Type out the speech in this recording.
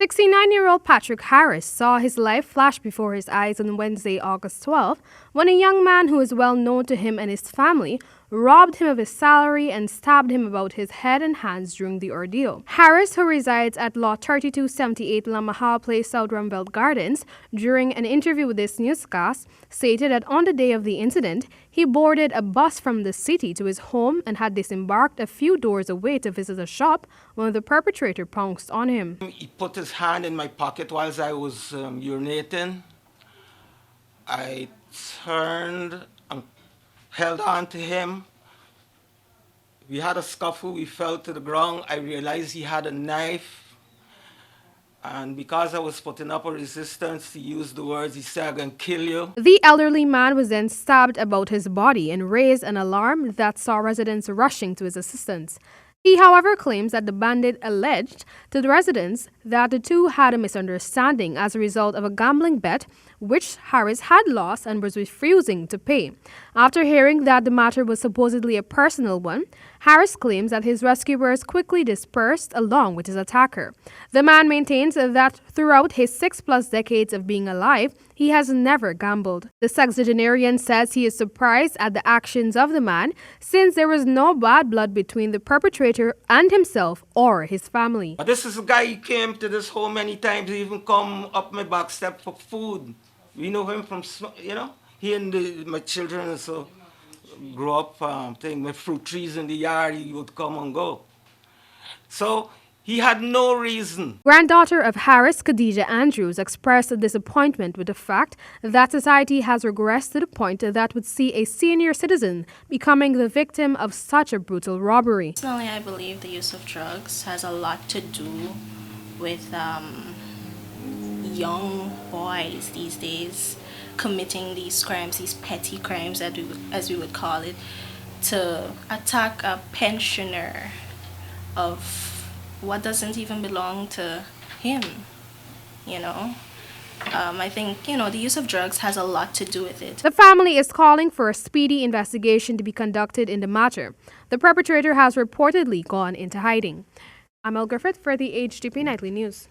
69-year-old Patrick Harris saw his life flash before his eyes on Wednesday, August 12, when a young man who is well known to him and his family robbed him of his salary and stabbed him about his head and hands during the ordeal. Harris, who resides at Law 3278 Lamahal Place, South Rumvelt Gardens, during an interview with this newscast, stated that on the day of the incident, he boarded a bus from the city to his home and had disembarked a few doors away to visit a shop when the perpetrator pounced on him. He put his hand in my pocket whilst I was urinating. I turned and held on to him. We had a scuffle, we fell to the ground. I realized he had a knife. And because I was putting up a resistance, he used the words, he said, "I'm gonna kill you." The elderly man was then stabbed about his body and raised an alarm that saw residents rushing to his assistance. He, however, claims that the bandit alleged to the residents that the two had a misunderstanding as a result of a gambling bet which Harris had lost and was refusing to pay. After hearing that the matter was supposedly a personal one, Harris claims that his rescuers quickly dispersed along with his attacker. The man maintains that throughout his 6+ decades of being alive, he has never gambled. The sexagenarian says he is surprised at the actions of the man since there was no bad blood between the perpetrator and himself or his family. But this is a guy, he came to this home many times, he even come up my back step for food. We know him from, he and my children so grew up, with fruit trees in the yard, he would come and go. So he had no reason. Granddaughter of Harris, Khadijah Andrews, expressed disappointment with the fact that society has regressed to the point that would see a senior citizen becoming the victim of such a brutal robbery. Personally, I believe the use of drugs has a lot to do with young boys these days committing these crimes, these petty crimes, as we would call it, to attack a pensioner of what doesn't even belong to him, I think, the use of drugs has a lot to do with it. The family is calling for a speedy investigation to be conducted in the matter. The perpetrator has reportedly gone into hiding. Amel Griffith for the HDP Nightly News.